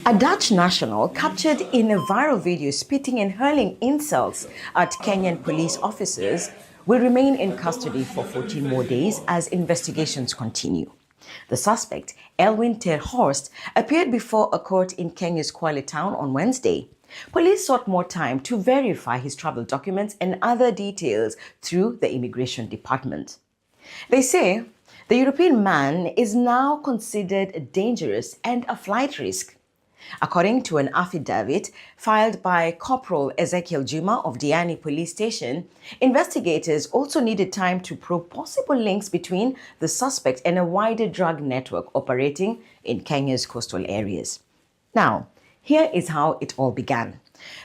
A Dutch national captured in a viral video spitting and hurling insults at Kenyan police officers will remain in custody for 14 more days as investigations continue. The suspect, Elwin ter Horst, appeared before a court in Kenya's Kwale town on Wednesday. Police sought more time to verify his travel documents and other details through the immigration department. They say the European man is now considered dangerous and a flight risk. According to an affidavit filed by Corporal Ezekiel Juma of Diani Police Station, investigators also needed time to probe possible links between the suspect and a wider drug network operating in Kenya's coastal areas. Now, here is how it all began.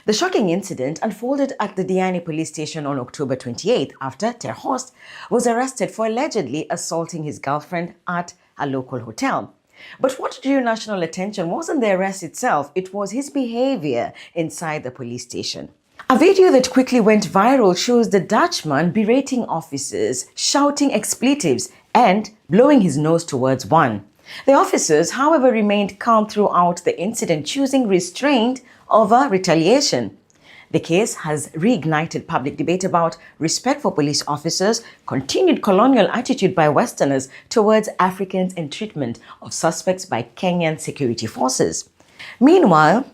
The shocking incident unfolded at the Diani police station on October 28th after ter Horst was arrested for allegedly assaulting his girlfriend at a local hotel. But what drew national attention wasn't the arrest itself, it was his behavior inside the police station. A video that quickly went viral shows the Dutchman berating officers, shouting expletives, and blowing his nose towards one. The officers, however, remained calm throughout the incident, choosing restraint over retaliation. The case has reignited public debate about respect for police officers, continued colonial attitude by Westerners towards Africans, and treatment of suspects by Kenyan security forces. Meanwhile,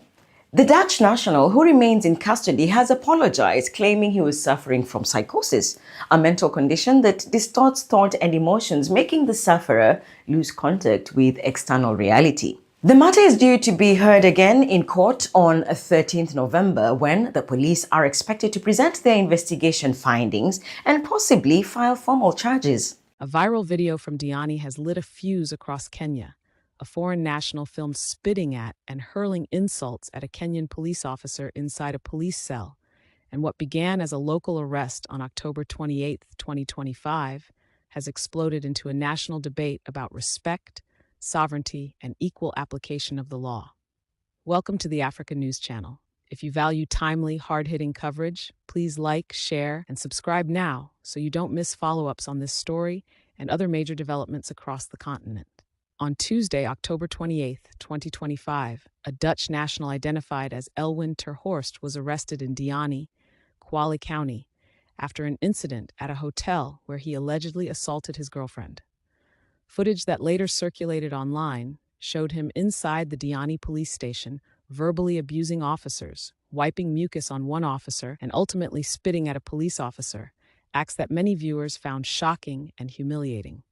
the Dutch national, who remains in custody, has apologized, claiming he was suffering from psychosis, a mental condition that distorts thought and emotions, making the sufferer lose contact with external reality. The matter is due to be heard again in court on 13th November, when the police are expected to present their investigation findings and possibly file formal charges. A viral video from Diani has lit a fuse across Kenya. A foreign national filmed spitting at and hurling insults at a Kenyan police officer inside a police cell. And what began as a local arrest on October 28, 2025, has exploded into a national debate about respect, sovereignty, and equal application of the law. Welcome to the Africa News Channel. If you value timely, hard-hitting coverage, please like, share, and subscribe now so you don't miss follow-ups on this story and other major developments across the continent. On Tuesday, October 28, 2025, a Dutch national identified as Elwin ter Horst was arrested in Diani, Kwale County, after an incident at a hotel where he allegedly assaulted his girlfriend. Footage that later circulated online showed him inside the Diani police station, verbally abusing officers, wiping mucus on one officer, and ultimately spitting at a police officer, acts that many viewers found shocking and humiliating.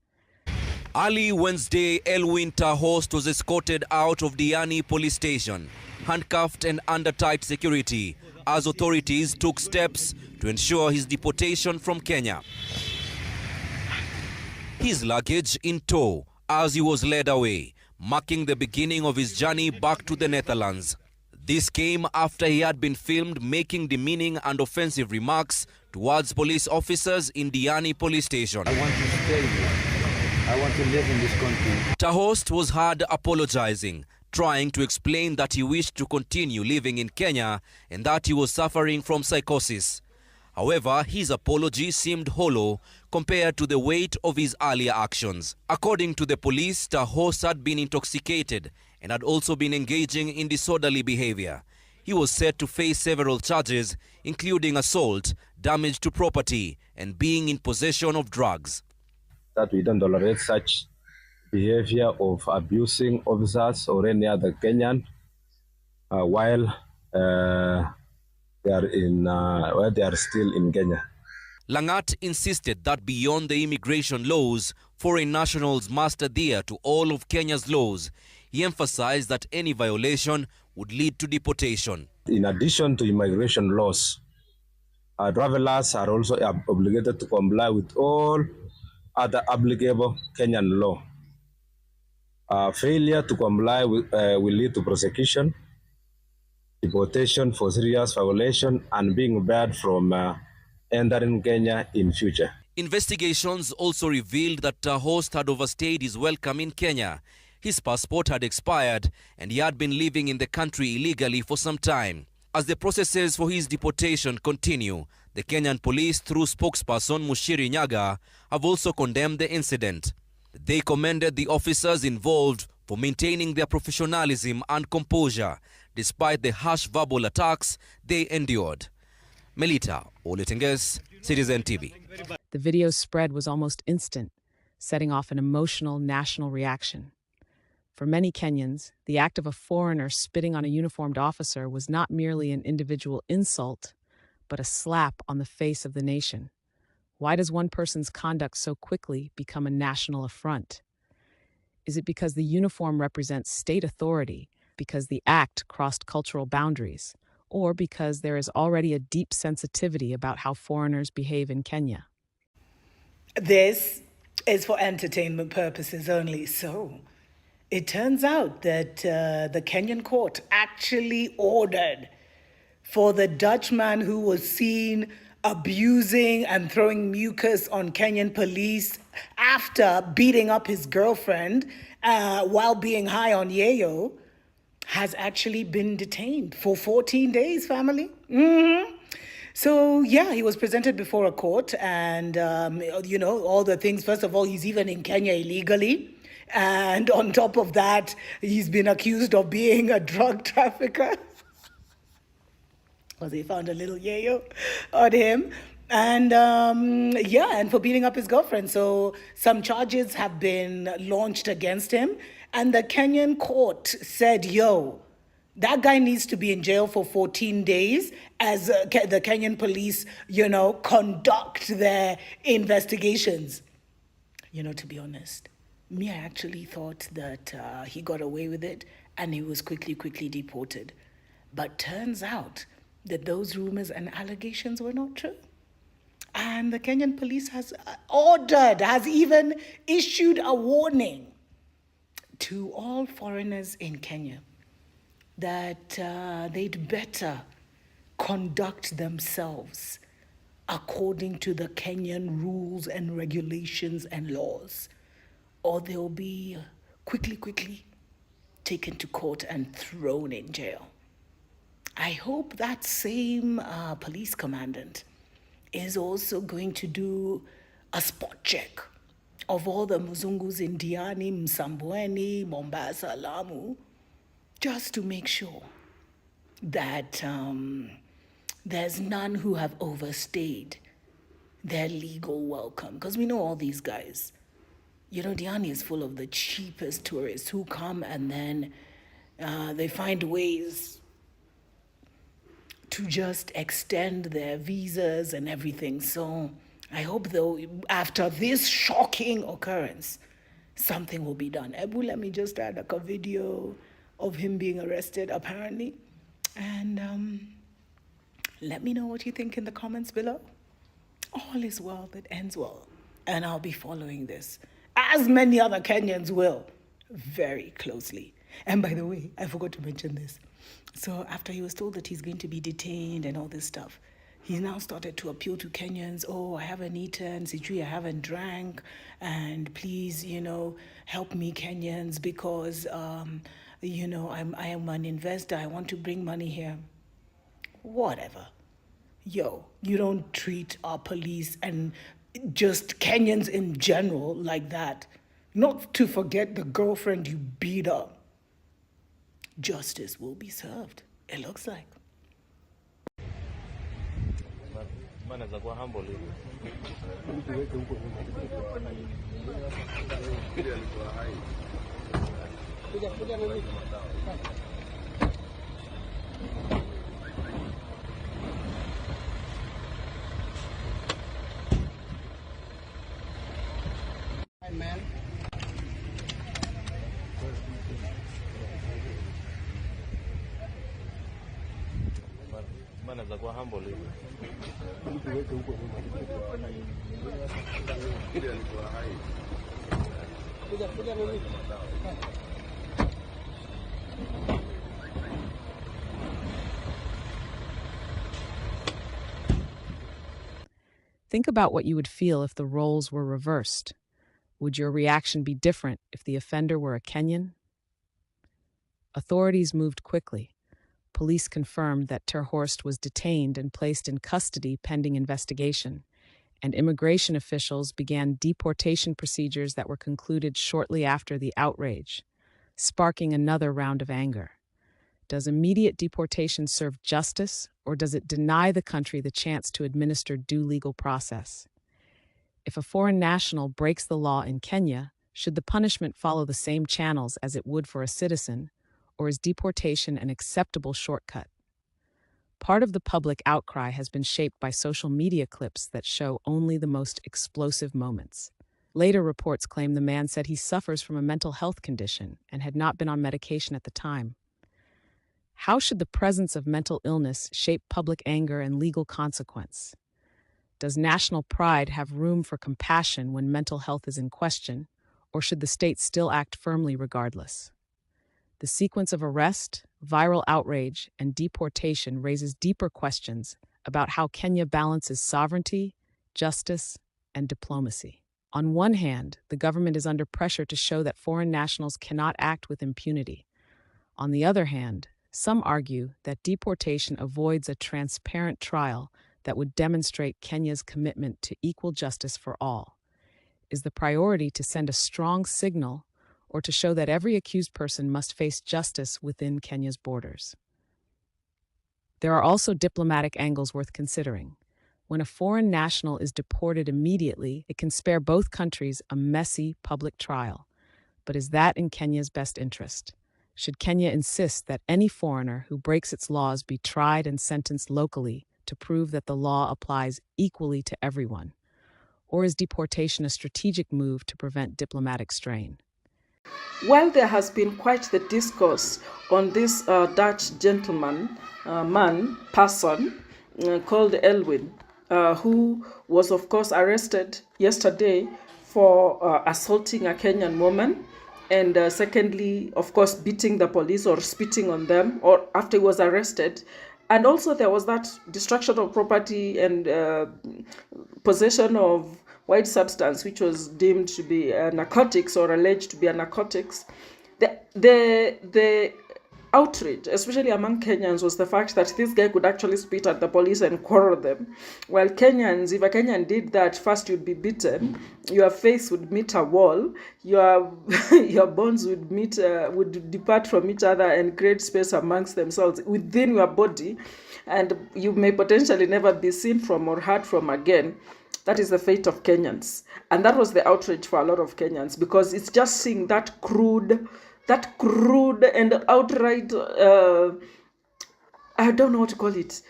Early Wednesday, Elwin ter Horst was escorted out of Diani police station, handcuffed and under tight security, as authorities took steps to ensure his deportation from Kenya. His luggage in tow as he was led away, marking the beginning of his journey back to the Netherlands. This came after he had been filmed making demeaning and offensive remarks towards police officers in Diani police station. I want to stay here. I want to live in this country. Ter Horst was heard apologizing, trying to explain that he wished to continue living in Kenya and that he was suffering from psychosis. However, his apology seemed hollow compared to the weight of his earlier actions. According to the police, ter Horst had been intoxicated and had also been engaging in disorderly behavior. He was set to face several charges, including assault, damage to property, and being in possession of drugs. That we don't tolerate such behavior of abusing officers or any other Kenyan while they are still in Kenya. Langat insisted that beyond the immigration laws, foreign nationals must adhere to all of Kenya's laws. He emphasized that any violation would lead to deportation. In addition to immigration laws, travelers are also obligated to comply with all other applicable Kenyan law. Failure to comply will lead to prosecution, deportation for serious violation, and being barred from entering Kenya in future. Investigations also revealed that ter Horst had overstayed his welcome in Kenya. His passport had expired and he had been living in the country illegally for some time. As the processes for his deportation continue, the Kenyan police, through spokesperson Mushiri Nyaga, have also condemned the incident. They commended the officers involved for maintaining their professionalism and composure despite the harsh verbal attacks they endured. Melita Oletenges, Citizen TV. The video's spread was almost instant, setting off an emotional national reaction. For many Kenyans, the act of a foreigner spitting on a uniformed officer was not merely an individual insult, but a slap on the face of the nation. Why does one person's conduct so quickly become a national affront? Is it because the uniform represents state authority, because the act crossed cultural boundaries, or because there is already a deep sensitivity about how foreigners behave in Kenya? This is for entertainment purposes only. So it turns out that the Kenyan court actually ordered for the Dutchman who was seen abusing and throwing mucus on Kenyan police after beating up his girlfriend while being high on yayo has actually been detained for 14 days, family. So, yeah, he was presented before a court and, all the things. First of all, he's even in Kenya illegally. And on top of that, he's been accused of being a drug trafficker. Because they found a little yayo on him. And and for beating up his girlfriend. So some charges have been launched against him. And the Kenyan court said, that guy needs to be in jail for 14 days as the Kenyan police, conduct their investigations. To be honest, I actually thought that he got away with it and he was quickly deported. But turns out that those rumors and allegations were not true. And the Kenyan police has even issued a warning to all foreigners in Kenya that they'd better conduct themselves according to the Kenyan rules and regulations and laws, or they'll be quickly taken to court and thrown in jail. I hope that same police commandant is also going to do a spot check of all the Mzungus in Diani, Msambweni, Mombasa, Lamu, just to make sure that there's none who have overstayed their legal welcome. Because we know all these guys. Diani is full of the cheapest tourists who come and then they find ways to just extend their visas and everything. So I hope, though, after this shocking occurrence, something will be done. Ebu, let me just add a video of him being arrested, apparently. And let me know what you think in the comments below. All is well that ends well. And I'll be following this, as many other Kenyans will, very closely. And by the way, I forgot to mention this. So after he was told that he's going to be detained and all this stuff, he now started to appeal to Kenyans. I haven't eaten, Sijui, I haven't drank, and please, help me, Kenyans, because, I am an investor. I want to bring money here. Whatever. You don't treat our police and just Kenyans in general like that. Not to forget the girlfriend you beat up. Justice will be served, it looks like. Hi, man. Think about what you would feel if the roles were reversed. Would your reaction be different if the offender were a Kenyan? Authorities moved quickly. Police confirmed that Terhorst was detained and placed in custody pending investigation, and immigration officials began deportation procedures that were concluded shortly after the outrage. sparking another round of anger. Does immediate deportation serve justice, or does it deny the country the chance to administer due legal process? If a foreign national breaks the law in Kenya, should the punishment follow the same channels as it would for a citizen, or is deportation an acceptable shortcut? Part of the public outcry has been shaped by social media clips that show only the most explosive moments. Later reports claim the man said he suffers from a mental health condition and had not been on medication at the time. How should the presence of mental illness shape public anger and legal consequence? Does national pride have room for compassion when mental health is in question, or should the state still act firmly regardless? The sequence of arrest, viral outrage, and deportation raises deeper questions about how Kenya balances sovereignty, justice, and diplomacy. On one hand, the government is under pressure to show that foreign nationals cannot act with impunity. On the other hand, some argue that deportation avoids a transparent trial that would demonstrate Kenya's commitment to equal justice for all. Is the priority to send a strong signal, or to show that every accused person must face justice within Kenya's borders? There are also diplomatic angles worth considering. When a foreign national is deported immediately, it can spare both countries a messy public trial. But is that in Kenya's best interest? Should Kenya insist that any foreigner who breaks its laws be tried and sentenced locally to prove that the law applies equally to everyone? Or is deportation a strategic move to prevent diplomatic strain? Well, there has been quite the discourse on this Dutch gentleman, person called Elwin, who was, of course, arrested yesterday for assaulting a Kenyan woman, and secondly, of course, beating the police or spitting on them, or after he was arrested. And also there was that destruction of property and possession of white substance, which was deemed to be narcotics or alleged to be narcotics. The outrage, especially among Kenyans, was the fact that this guy could actually spit at the police and quarrel them. While Kenyans, if a Kenyan did that, first you'd be beaten, your face would meet a wall, your your bones would depart from each other and create space amongst themselves within your body, and you may potentially never be seen from or heard from again. That is the fate of Kenyans. And that was the outrage for a lot of Kenyans, because it's just seeing that crude and outright, I don't know what to call it,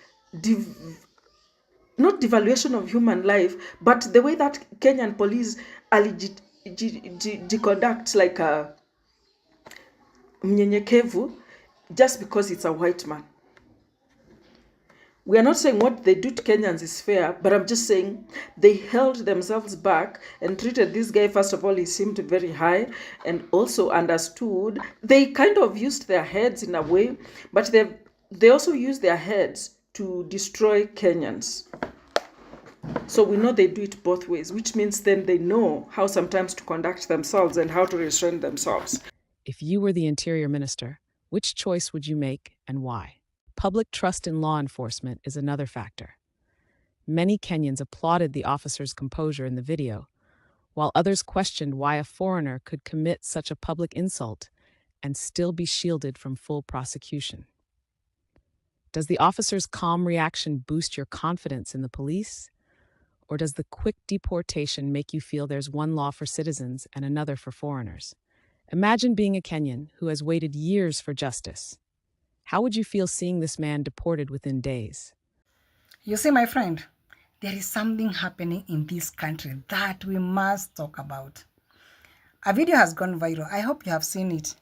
not devaluation of human life, but the way that Kenyan police conduct like a mnyenyekevu just because it's a white man. We are not saying what they do to Kenyans is fair, but I'm just saying they held themselves back and treated this guy. First of all, he seemed very high, and also understood. They kind of used their heads in a way, but they also used their heads to destroy Kenyans. So we know they do it both ways, which means then they know how sometimes to conduct themselves and how to restrain themselves. If you were the Interior Minister, which choice would you make and why? Public trust in law enforcement is another factor. Many Kenyans applauded the officer's composure in the video, while others questioned why a foreigner could commit such a public insult and still be shielded from full prosecution. Does the officer's calm reaction boost your confidence in the police? Or does the quick deportation make you feel there's one law for citizens and another for foreigners? Imagine being a Kenyan who has waited years for justice. How would you feel seeing this man deported within days? You see, my friend, there is something happening in this country that we must talk about. A video has gone viral. I hope you have seen it.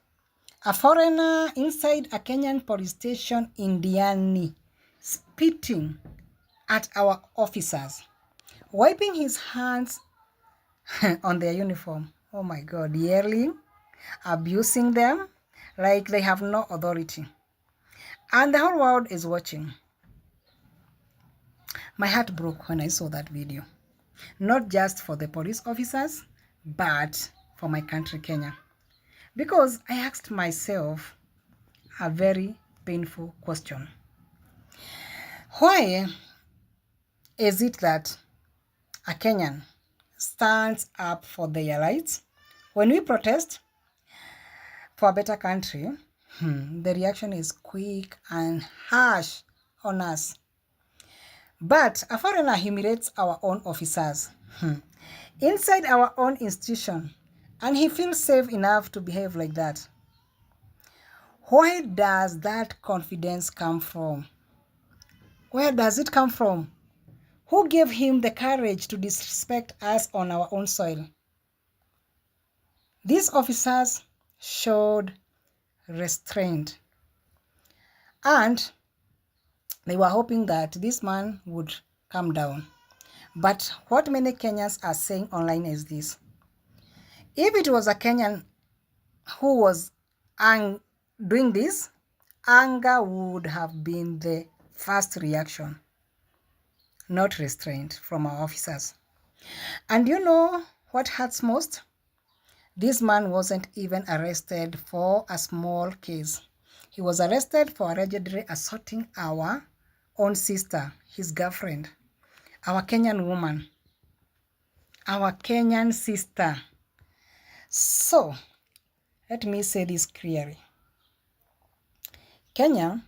A foreigner inside a Kenyan police station in Diani, spitting at our officers, wiping his hands on their uniform. Oh my God, yelling, abusing them like they have no authority. And the whole world is watching. My heart broke when I saw that video. Not just for the police officers, but for my country, Kenya. Because I asked myself a very painful question. Why is it that a Kenyan stands up for their rights when we protest for a better country, the reaction is quick and harsh on us. But a foreigner humiliates our own officers inside our own institution, and he feels safe enough to behave like that. Where does that confidence come from? Where does it come from? Who gave him the courage to disrespect us on our own soil? These officers showed restraint, and they were hoping that this man would calm down. But what many Kenyans are saying online is this: if it was a Kenyan who was doing this, anger would have been the first reaction, not restraint from our officers. And you know what hurts most? This man wasn't even arrested for a small case. He was arrested for allegedly assaulting our own sister, his girlfriend, our Kenyan woman, our Kenyan sister. So, let me say this clearly. Kenya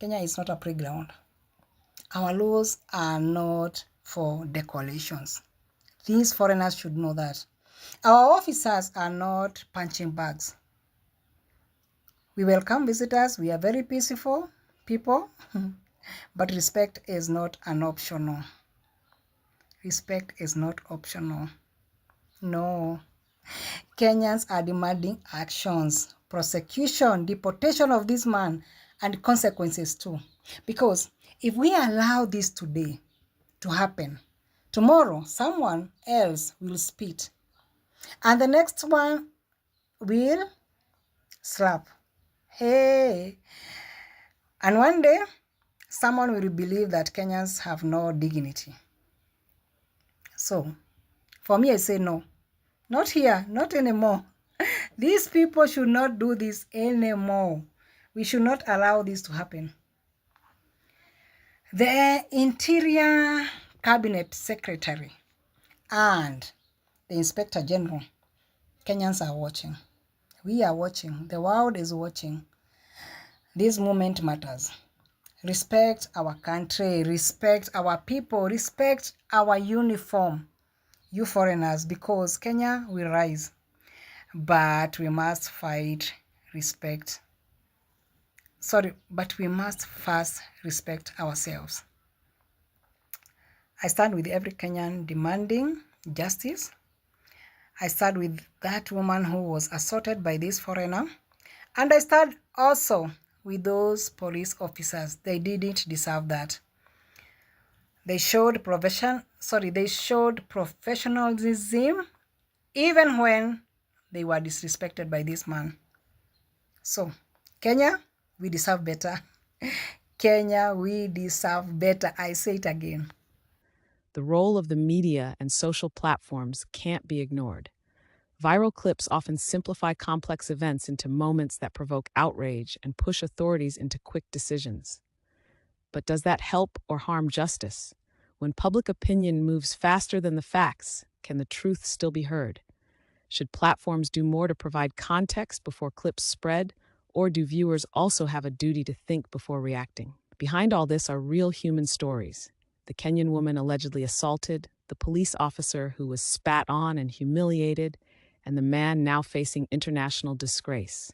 is not a playground. Our laws are not for decorations. These foreigners should know that. Our officers are not punching bags. We welcome visitors. We are very peaceful people. But respect is not an optional. Respect is not optional. No. Kenyans are demanding actions, prosecution, deportation of this man, and consequences too. Because if we allow this today to happen, tomorrow someone else will spit, and the next one will slap. Hey! And one day, someone will believe that Kenyans have no dignity. So, for me, I say no. Not here, not anymore. These people should not do this anymore. We should not allow this to happen. The Interior Cabinet Secretary and the Inspector General, Kenyans are watching. We are watching. The world is watching. This moment matters. Respect our country, respect our people, respect our uniform, you foreigners, because Kenya will rise. But we must fight respect. But we must first respect ourselves. I stand with every Kenyan demanding justice. I stand with that woman who was assaulted by this foreigner. And I stand also with those police officers. They didn't deserve that. They showed professionalism even when they were disrespected by this man. So, Kenya, we deserve better. Kenya, we deserve better. I say it again. The role of the media and social platforms can't be ignored. Viral clips often simplify complex events into moments that provoke outrage and push authorities into quick decisions. But does that help or harm justice? When public opinion moves faster than the facts, can the truth still be heard? Should platforms do more to provide context before clips spread, or do viewers also have a duty to think before reacting? Behind all this are real human stories. The Kenyan woman allegedly assaulted, the police officer who was spat on and humiliated, and the man now facing international disgrace.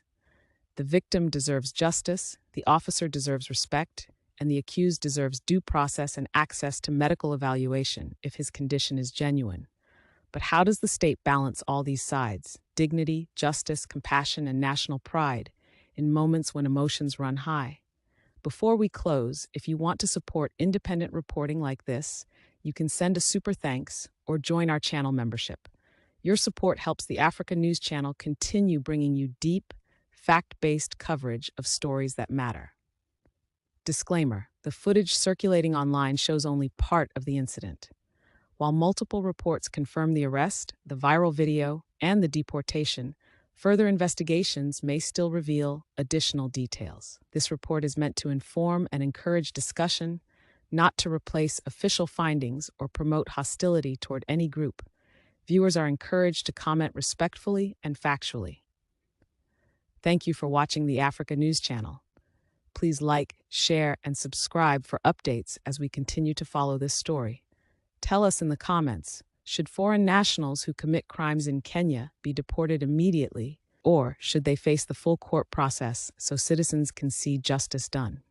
The victim deserves justice, the officer deserves respect, and the accused deserves due process and access to medical evaluation if his condition is genuine. But how does the state balance all these sides, dignity, justice, compassion, and national pride, in moments when emotions run high? Before we close, if you want to support independent reporting like this, you can send a super thanks or join our channel membership. Your support helps the Africa News Channel continue bringing you deep, fact-based coverage of stories that matter. Disclaimer: the footage circulating online shows only part of the incident. While multiple reports confirm the arrest, the viral video, and the deportation, further investigations may still reveal additional details. This report is meant to inform and encourage discussion, not to replace official findings or promote hostility toward any group. Viewers are encouraged to comment respectfully and factually. Thank you for watching the Africa News Channel. Please like, share, and subscribe for updates as we continue to follow this story. Tell us in the comments, should foreign nationals who commit crimes in Kenya be deported immediately, or should they face the full court process so citizens can see justice done?